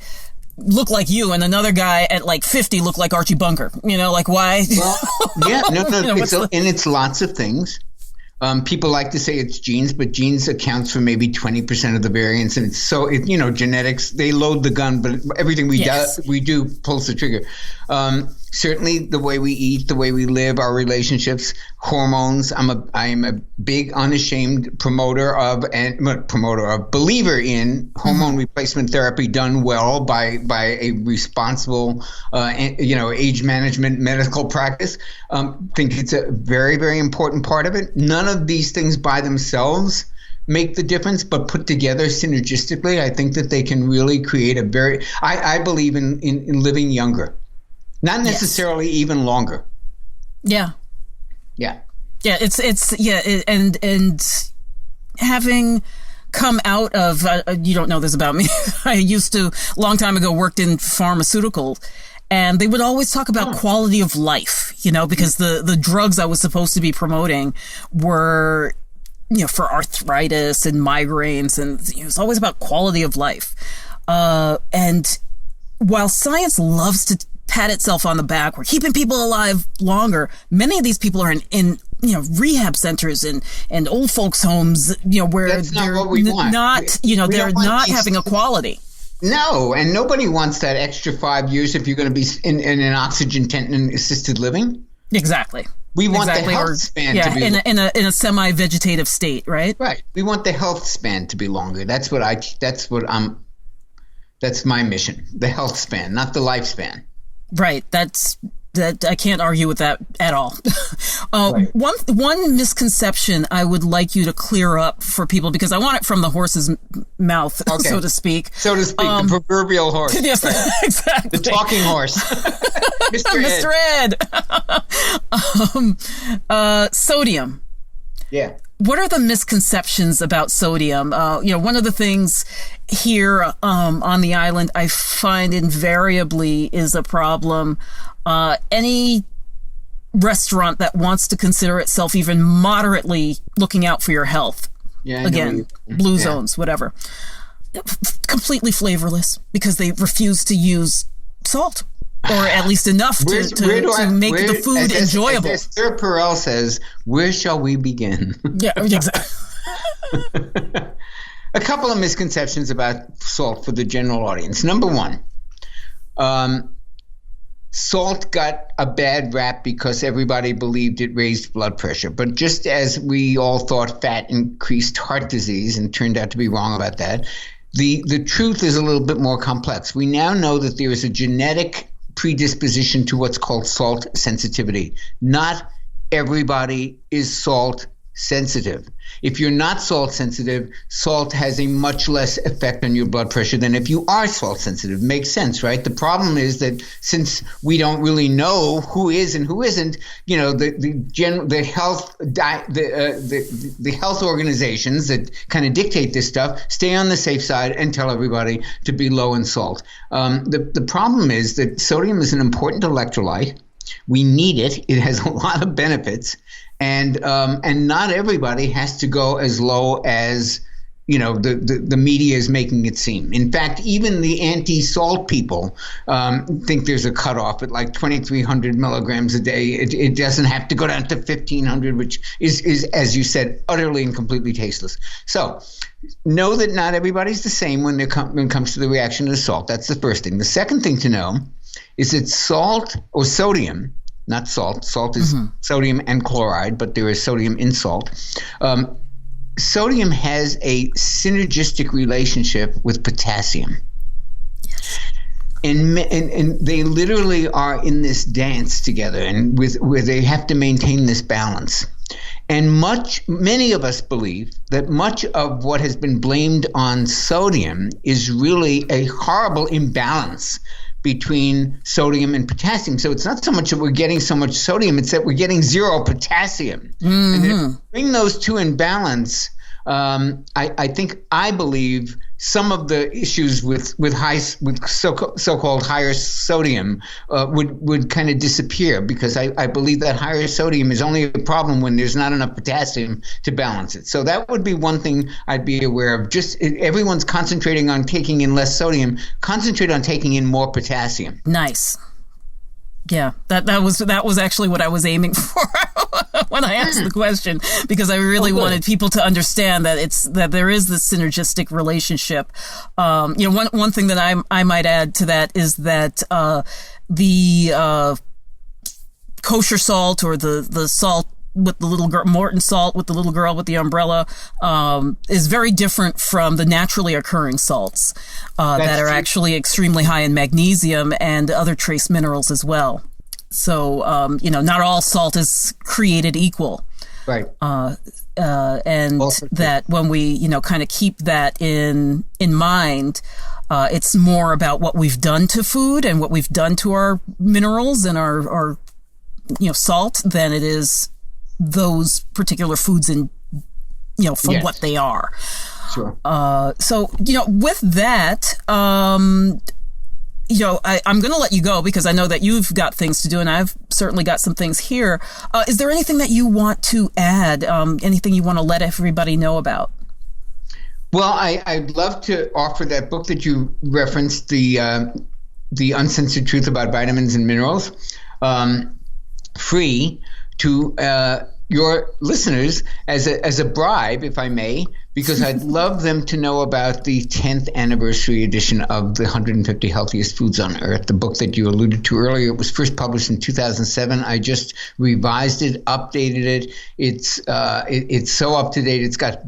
look like you and another guy at like 50 look like Archie Bunker? Like why? Well, yeah, no, and it's lots of things. People like to say it's genes, but genes accounts for maybe 20% of the variance, and it's genetics. They load the gun, but everything we do pulls the trigger. Certainly, the way we eat, the way we live, our relationships, hormones. I am a big, unashamed believer in hormone replacement therapy done well by a responsible, age management medical practice. Think it's a very, very important part of it. None of these things by themselves make the difference, but put together synergistically, I think that they can really create I believe in living younger. Not necessarily even longer. Yeah. Yeah. Yeah. And having come out of, you don't know this about me. I used to, long time ago, worked in pharmaceutical, and they would always talk about quality of life, because the drugs I was supposed to be promoting were, for arthritis and migraines, and it was always about quality of life. And while science loves to pat itself on the back, we're keeping people alive longer, many of these people are in rehab centers and old folks homes, where That's not they're what we want. they're not having equality. No, and nobody wants that extra 5 years if you're going to be in an oxygen tent and assisted living. Exactly. We want the health span to be in a semi-vegetative state, right? Right. We want the health span to be longer. That's my mission. The health span, not the lifespan. Right. That I can't argue with that at all. Right. One misconception I would like you to clear up for people, because I want it from the horse's mouth, Okay. so to speak. The proverbial horse. Yes, right. exactly. The talking horse. Mr. Ed. Sodium. Yeah. What are the misconceptions about sodium? One of the things here on the island I find invariably is a problem. Any restaurant that wants to consider itself even moderately looking out for your health, blue zones, whatever, completely flavorless because they refuse to use salt. Or at least enough to make the food enjoyable. As Sir Perel says, where shall we begin? Yeah, exactly. A couple of misconceptions about salt for the general audience. Number one, salt got a bad rap because everybody believed it raised blood pressure. But just as we all thought fat increased heart disease and turned out to be wrong about that, the truth is a little bit more complex. We now know that there is a genetic predisposition to what's called salt sensitivity. Not everybody is salt sensitive. If you're not salt sensitive, salt has a much less effect on your blood pressure than if you are salt sensitive. Makes sense, right? The problem is that since we don't really know who is and who isn't, the health organizations that kind of dictate this stuff stay on the safe side and tell everybody to be low in salt. The problem is that sodium is an important electrolyte. We need it. It has a lot of benefits. And not everybody has to go as low as, the media is making it seem. In fact, even the anti-salt people think there's a cutoff at like 2,300 milligrams a day. It doesn't have to go down to 1,500, which is, as you said, utterly and completely tasteless. So know that not everybody's the same when it comes to the reaction to salt. That's the first thing. The second thing to know is that salt or sodium, not salt. Salt is sodium and chloride, but there is sodium in salt. Sodium has a synergistic relationship with potassium. And they literally are in this dance together, and where they have to maintain this balance. And many of us believe that much of what has been blamed on sodium is really a horrible imbalance between sodium and potassium. So it's not so much that we're getting so much sodium, it's that we're getting zero potassium. Mm-hmm. And if we bring those two in balance, I believe some of the issues with so-called higher sodium would kind of disappear, because I believe that higher sodium is only a problem when there's not enough potassium to balance it. So that would be one thing I'd be aware of. Just everyone's concentrating on taking in less sodium. Concentrate on taking in more potassium. Nice. Yeah, that was actually what I was aiming for when I asked the question, because I really wanted people to understand that there is this synergistic relationship. One thing that I might add to that is that the kosher salt, or the salt with the little girl, Morton salt with the little girl with the umbrella, is very different from the naturally occurring salts that are actually extremely high in magnesium and other trace minerals as well. So, not all salt is created equal. Right. And that when we, kind of keep that in mind, it's more about what we've done to food and what we've done to our minerals and our salt than it is those particular foods and for what they are. Sure. So with that, I'm going to let you go, because I know that you've got things to do, and I've certainly got some things here. Is there anything that you want to add? Anything you want to let everybody know about? Well, I'd love to offer that book that you referenced, the Uncensored Truth About Vitamins and Minerals, free to your listeners as a bribe, if I may, because I'd love them to know about the 10th anniversary edition of the 150 Healthiest Foods on Earth, the book that you alluded to earlier. It was first published in 2007. I just revised it, updated it. It's so up to date. It's got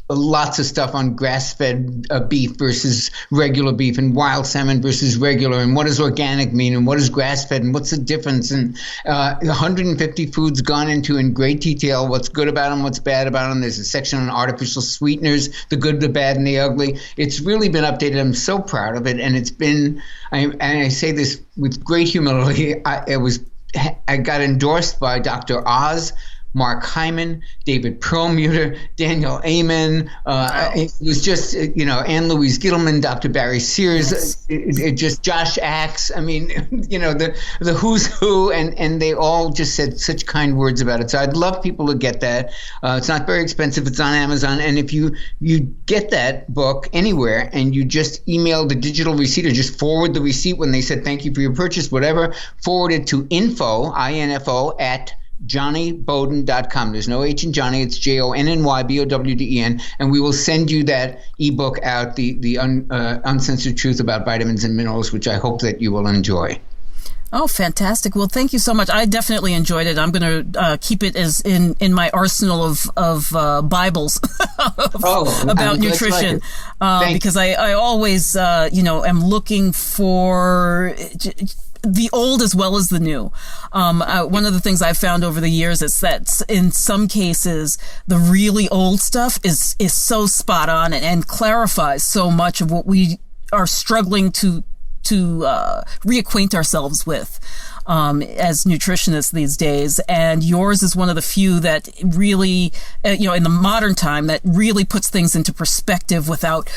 lots of stuff on grass-fed beef versus regular beef, and wild salmon versus regular, and what does organic mean, and what is grass-fed, and what's the difference, and 150 foods gone into in great detail, what's good about them, what's bad about them. There's a section on artificial sweeteners, the good, the bad, and the ugly. It's really been updated. I'm so proud of it, and it's been, and I say this with great humility, I got endorsed by Dr. Oz, Mark Hyman, David Perlmutter, Daniel Amen. It was just, Anne Louise Gittleman, Dr. Barry Sears, yes. it just Josh Axe. I mean, the who's who, and they all just said such kind words about it. So I'd love people to get that. It's not very expensive. It's on Amazon. And if you get that book anywhere and you just email the digital receipt or just forward the receipt when they said thank you for your purchase, whatever, forward it to info, at JonnyBowden.com. There's no H in Johnny. It's JonnyBowden, and we will send you that ebook out, the uncensored truth about vitamins and minerals, which I hope that you will enjoy. Oh, fantastic. Well, thank you so much. I definitely enjoyed it. I'm going to keep it as in my arsenal of Bibles about nutrition, because I always, am looking for the old as well as the new. One of the things I've found over the years is that in some cases, the really old stuff is so spot on and clarifies so much of what we are struggling to reacquaint ourselves with as nutritionists these days. And yours is one of the few that really, in the modern time, that really puts things into perspective without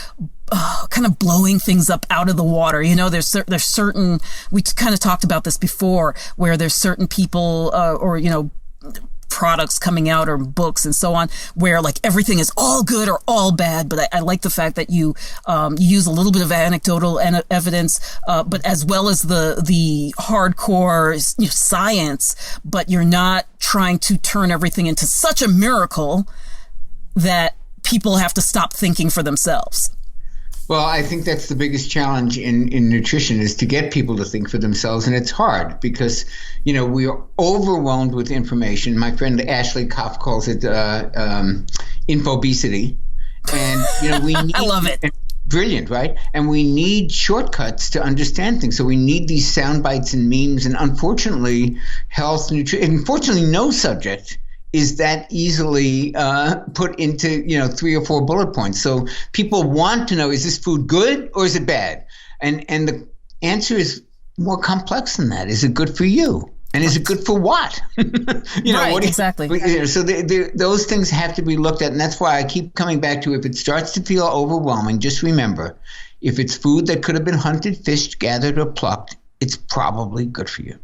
kind of blowing things up out of the water. There's certain, we kind of talked about this before, where there's certain people or products coming out or books and so on where like everything is all good or all bad. But I like the fact that you use a little bit of anecdotal evidence, but as well as the hardcore science, but you're not trying to turn everything into such a miracle that people have to stop thinking for themselves. Well, I think that's the biggest challenge in nutrition is to get people to think for themselves. And it's hard because, we are overwhelmed with information. My friend Ashley Koff calls it infobesity. And, we need, I love it. Brilliant, right? And we need shortcuts to understand things. So we need these sound bites and memes. And unfortunately, unfortunately, no subject is that easily put into 3 or 4 bullet points. So people want to know, is this food good or is it bad? And the answer is more complex than that. Is it good for you? And is it good for what? Exactly. So those things have to be looked at, and that's why I keep coming back to, if it starts to feel overwhelming, just remember, if it's food that could have been hunted, fished, gathered, or plucked, it's probably good for you.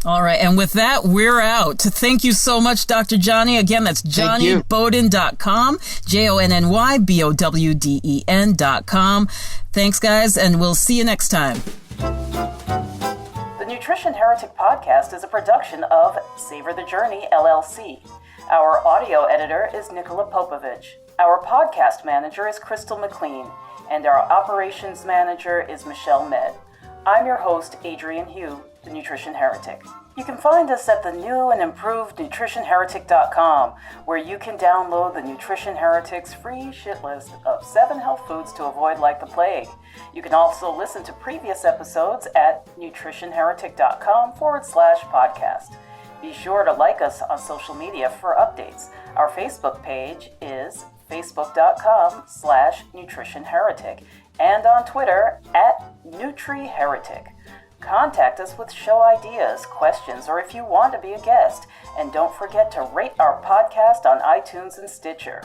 All right. And with that, we're out. Thank you so much, Dr. Jonny. Again, that's JonnyBowden.com, JonnyBowden.com. Thanks, guys, and we'll see you next time. The Nutrition Heretic Podcast is a production of Savor the Journey, LLC. Our audio editor is Nicola Popovich. Our podcast manager is Crystal McLean, and our operations manager is Michelle Med. I'm your host, Adrian Hugh, the Nutrition Heretic. You can find us at the new and improved nutritionheretic.com, where you can download the Nutrition Heretic's free shit list of 7 health foods to avoid like the plague. You can also listen to previous episodes at nutritionheretic.com/podcast. Be sure to like us on social media for updates. Our Facebook page is facebook.com/nutritionheretic and on Twitter @NutriHeretic. Contact us with show ideas, questions, or if you want to be a guest. And don't forget to rate our podcast on iTunes and Stitcher.